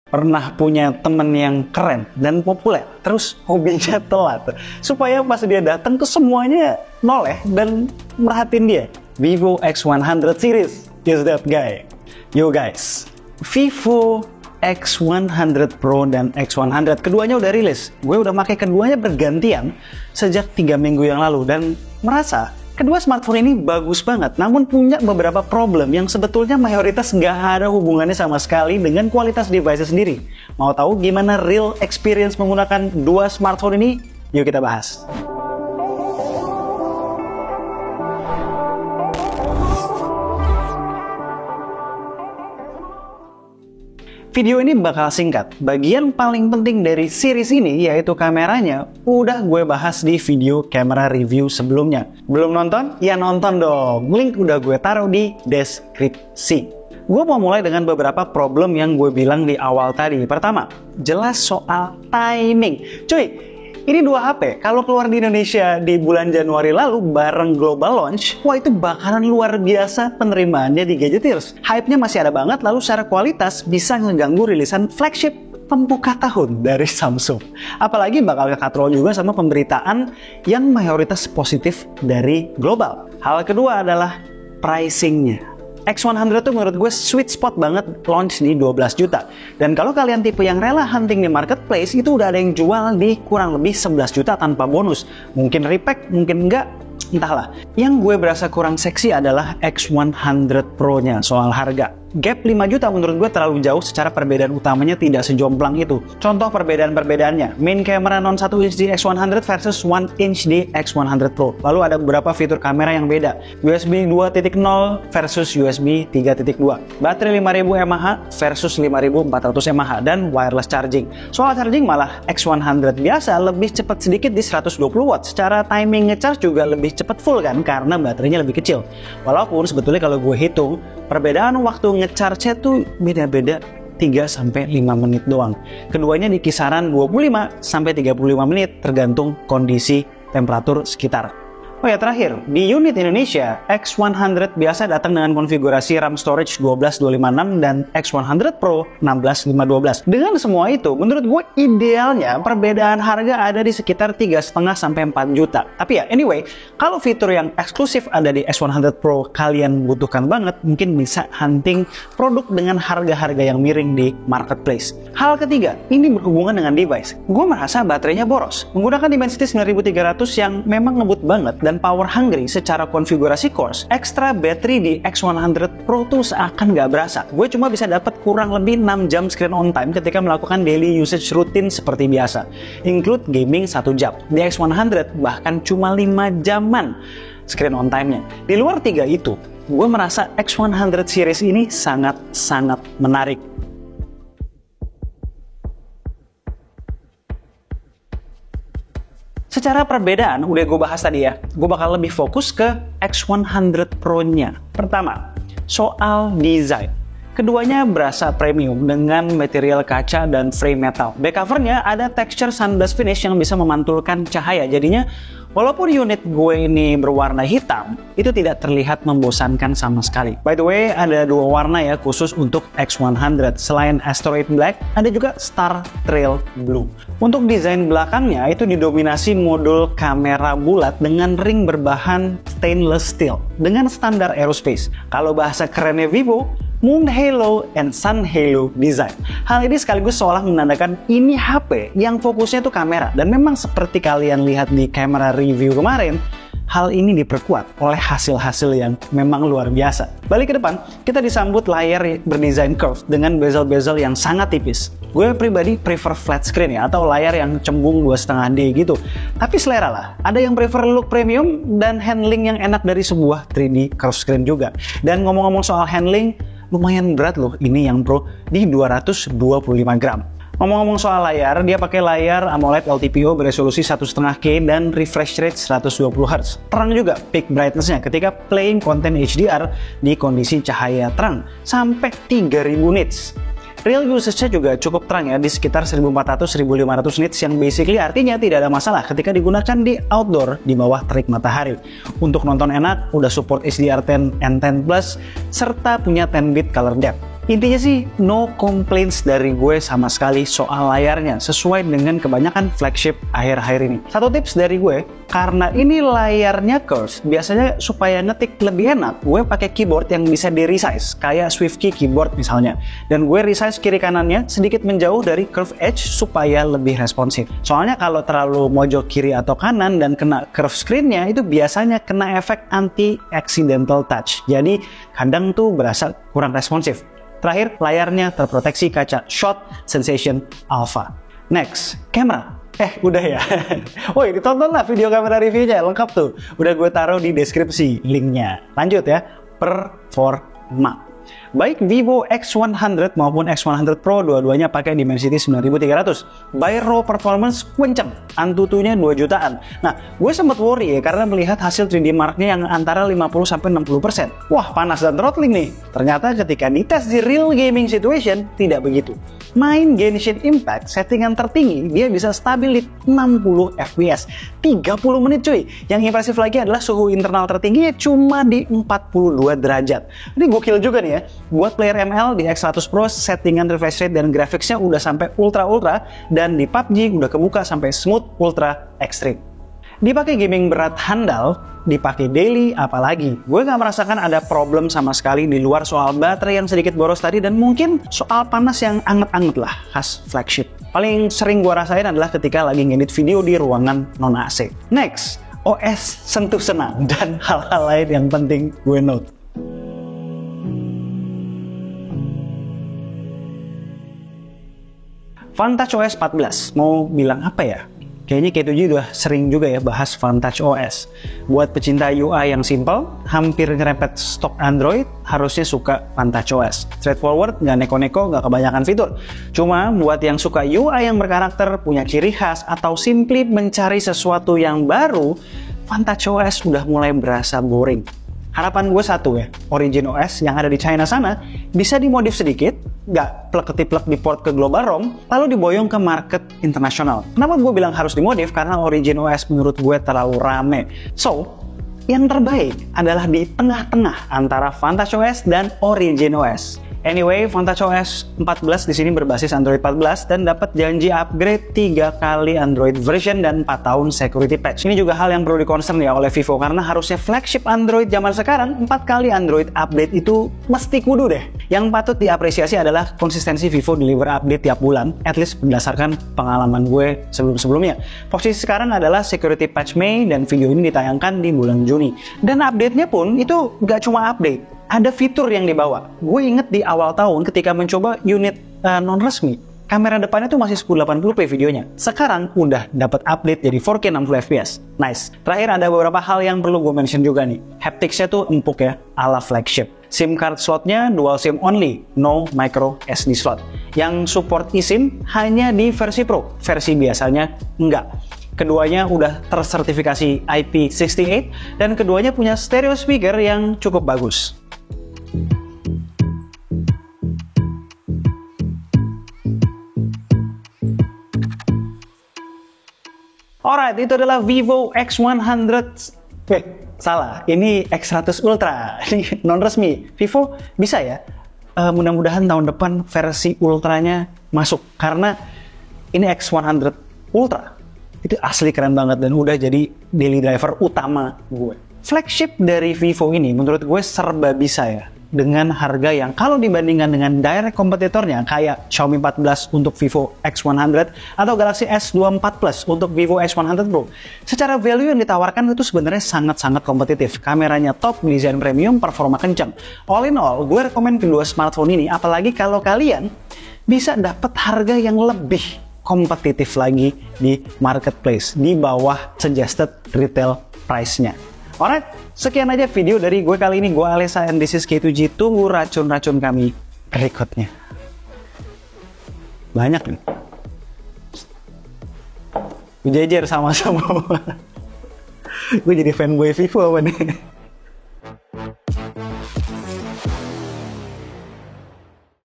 Pernah punya temen yang keren dan populer, terus hobinya telat, supaya pas dia datang tuh semuanya noleh dan merhatiin dia. Vivo X100 series is that guy. Yo guys, Vivo X100 Pro dan X100 keduanya udah rilis. Gue udah pakai keduanya bergantian sejak 3 minggu yang lalu dan merasa kedua smartphone ini bagus banget, namun punya beberapa problem yang sebetulnya mayoritas nggak ada hubungannya sama sekali dengan kualitas device sendiri. Mau tahu gimana real experience menggunakan dua smartphone ini? Yuk kita bahas. Video ini bakal singkat. Bagian paling penting dari series ini, yaitu kameranya, udah gue bahas di video camera review sebelumnya. Belum nonton? Ya nonton dong. Link udah gue taruh di deskripsi. Gue mau mulai dengan beberapa problem yang gue bilang di awal tadi. Pertama, jelas soal timing. Cuy, ini dua HP, kalau keluar di Indonesia di bulan Januari lalu bareng global launch, wah itu bakalan luar biasa penerimaannya di Gadgetirs. Hype-nya masih ada banget, lalu secara kualitas bisa ngeganggu rilisan flagship pembuka tahun dari Samsung. Apalagi bakal kekatrol juga sama pemberitaan yang mayoritas positif dari global. Hal kedua adalah pricing-nya. X100 tuh menurut gue sweet spot banget launch di 12 juta. Dan kalau kalian tipe yang rela hunting di marketplace, itu udah ada yang jual di kurang lebih 11 juta tanpa bonus. Mungkin repack, mungkin enggak, entahlah. Yang gue berasa kurang seksi adalah X100 Pro-nya soal harga. Gap 5 juta menurut gue terlalu jauh, secara perbedaan utamanya tidak sejomplang itu. Contoh perbedaan-perbedaannya, main camera non 1 inch di X100 versus 1 inch di X100 Pro. Lalu ada beberapa fitur kamera yang beda, USB 2.0 versus USB 3.2, baterai 5000 mAh versus 5400 mAh, dan wireless charging. Soal charging malah X100 biasa lebih cepat sedikit di 120 watt. Secara timing ngecharge juga lebih cepat full kan, karena baterainya lebih kecil. Walaupun sebetulnya kalau gue hitung, perbedaan waktu ngecharge-nya tuh beda-beda 3-5 menit doang. Keduanya di kisaran 25-35 menit tergantung kondisi temperatur sekitar. Oh ya, terakhir, di unit Indonesia, X100 biasa datang dengan konfigurasi RAM storage 12256 dan X100 Pro 16512. Dengan semua itu, menurut gue idealnya perbedaan harga ada di sekitar 3,5-4 juta. Tapi ya, anyway, kalau fitur yang eksklusif ada di X100 Pro kalian butuhkan banget, mungkin bisa hunting produk dengan harga-harga yang miring di marketplace. Hal ketiga, ini berhubungan dengan device. Gue merasa baterainya boros. Menggunakan Dimensity 9300 yang memang ngebut banget dan power hungry secara konfigurasi cores, ekstra battery di X100 Pro tuh seakan gak berasa. Gue cuma bisa dapat kurang lebih 6 jam screen on time ketika melakukan daily usage rutin seperti biasa, include gaming 1 jam. Di X100 bahkan cuma 5 jaman screen on time-nya. Di luar 3 itu, gue merasa X100 series ini sangat-sangat menarik. Secara perbedaan, udah gue bahas tadi ya, gue bakal lebih fokus ke X100 Pro-nya. Pertama, soal desain. Keduanya berasa premium dengan material kaca dan frame metal. Back covernya ada texture sunburst finish yang bisa memantulkan cahaya. Jadinya, walaupun unit gue ini berwarna hitam, itu tidak terlihat membosankan sama sekali. By the way, ada 2 warna ya khusus untuk X100. Selain Asteroid Black, ada juga Star Trail Blue. Untuk desain belakangnya itu didominasi modul kamera bulat dengan ring berbahan stainless steel dengan standar aerospace. Kalau bahasa kerennya Vivo, Moon Halo and Sun Halo design. Hal ini sekaligus seolah menandakan ini HP yang fokusnya tuh kamera. Dan memang seperti kalian lihat di kamera review kemarin, hal ini diperkuat oleh hasil-hasil yang memang luar biasa. Balik ke depan, kita disambut layar berdesain curve dengan bezel-bezel yang sangat tipis. Gue pribadi prefer flat screen ya, atau layar yang cembung 2,5D gitu. Tapi selera lah, ada yang prefer look premium dan handling yang enak dari sebuah 3D curve screen juga. Dan ngomong-ngomong soal handling, lumayan berat loh ini yang Pro di 225 gram. Ngomong-ngomong soal layar, dia pakai layar AMOLED LTPO beresolusi 1,5K dan refresh rate 120 Hz. Terang juga peak brightness-nya ketika playing konten HDR di kondisi cahaya terang sampai 3000 nits. Real usage-nya juga cukup terang ya, di sekitar 1400-1500 nits yang basically artinya tidak ada masalah ketika digunakan di outdoor di bawah terik matahari. Untuk nonton enak, udah support HDR10 and 10+, serta punya 10-bit color depth. Intinya sih, no complaints dari gue sama sekali soal layarnya, sesuai dengan kebanyakan flagship akhir-akhir ini. Satu tips dari gue, karena ini layarnya curves, biasanya supaya ngetik lebih enak, gue pakai keyboard yang bisa di-resize, kayak SwiftKey keyboard misalnya. Dan gue resize kiri kanannya sedikit menjauh dari curve edge supaya lebih responsif. Soalnya kalau terlalu mojok kiri atau kanan dan kena curve screen-nya, itu biasanya kena efek anti-accidental touch. Jadi kadang tuh berasa kurang responsif. Terakhir, layarnya terproteksi kaca Shot Sensation Alpha. Next, kamera. Udah ya? Woi, ditontonlah video kamera reviewnya, lengkap tuh. Udah gue taruh di deskripsi linknya. Lanjut ya, performa. Baik Vivo X100 maupun X100 Pro, dua-duanya pakai Dimensity 9300. By raw performance kenceng, Antutunya 2 jutaan. Nah, gue sempat worry ya karena melihat hasil 3D Mark-nya yang antara 50-60%. Wah, panas dan throttling nih. Ternyata ketika dites di real gaming situation, tidak begitu. Main Genshin Impact, settingan tertinggi, dia bisa stabil di 60 fps. 30 menit cuy. Yang impresif lagi adalah suhu internal tertingginya cuma di 42 derajat. Ini gokil juga nih ya. Buat player ML di X100 Pro, settingan refresh rate dan graphicsnya udah sampai ultra dan di PUBG udah kebuka sampai smooth ultra extreme. Dipakai gaming berat handal, dipakai daily apalagi. Gue nggak merasakan ada problem sama sekali di luar soal baterai yang sedikit boros tadi dan mungkin soal panas yang anget-anget lah khas flagship. Paling sering gue rasain adalah ketika lagi ngedit video di ruangan non AC. Next, OS sentuh senang dan hal-hal lain yang penting gue note. Vantage OS 14, mau bilang apa ya? Kayaknya K7 udah sering juga ya bahas Vantage OS. Buat pecinta UI yang simple, hampir nyerempet stok Android, harusnya suka Vantage OS. Straightforward, nggak neko-neko, nggak kebanyakan fitur. Cuma buat yang suka UI yang berkarakter, punya ciri khas, atau simply mencari sesuatu yang baru, Vantage OS udah mulai berasa boring. Harapan gue satu ya, Origin OS yang ada di China sana bisa dimodif sedikit, nggak plek-ketiplek di port ke global ROM, lalu diboyong ke market internasional. Kenapa gue bilang harus dimodif? Karena Origin OS menurut gue terlalu rame. So, yang terbaik adalah di tengah-tengah antara Vantage OS dan Origin OS. Anyway, Vantage OS 14 di sini berbasis Android 14 dan dapat janji upgrade 3 kali Android version dan 4 tahun security patch. Ini juga hal yang perlu di-concern ya oleh Vivo karena harusnya flagship Android zaman sekarang 4 kali Android update itu mesti kudu deh. Yang patut diapresiasi adalah konsistensi Vivo deliver update tiap bulan, at least berdasarkan pengalaman gue sebelum-sebelumnya. Posisi sekarang adalah security patch Mei dan video ini ditayangkan di bulan Juni. Dan update-nya pun itu nggak cuma update. Ada fitur yang dibawa. Gue inget di awal tahun ketika mencoba unit non-resmi, kamera depannya tuh masih 1080p videonya. Sekarang udah dapat update jadi 4K 60 fps. Nice. Terakhir ada beberapa hal yang perlu gue mention juga nih. Haptics-nya tuh empuk ya, ala flagship. SIM card slotnya dual SIM only, no micro SD slot. Yang support eSIM hanya di versi Pro, versi biasanya enggak. Keduanya udah tersertifikasi IP68 dan keduanya punya stereo speaker yang cukup bagus. Alright, itu adalah Vivo X100. Salah, ini X100 Ultra. Ini non-resmi. Vivo bisa ya? Mudah-mudahan tahun depan versi Ultranya masuk. Karena ini X100 Ultra. Itu asli keren banget dan udah jadi daily driver utama gue. Flagship dari Vivo ini menurut gue serba bisa ya. Dengan harga yang kalau dibandingkan dengan direct kompetitornya kayak Xiaomi 14 untuk Vivo X100 atau Galaxy S24 Plus untuk Vivo X100 Pro. Secara value yang ditawarkan itu sebenarnya sangat-sangat kompetitif. Kameranya top, desain premium, performa kencang. All in all, gue rekomen kedua smartphone ini apalagi kalau kalian bisa dapat harga yang lebih kompetitif lagi di marketplace di bawah suggested retail price-nya. Alright, sekian aja video dari gue kali ini. Gue Alessa and this is K7G. Tunggu racun-racun kami berikutnya. Banyak nih. Gue jejer sama-sama. Gue jadi fanboy Vivo apa nih?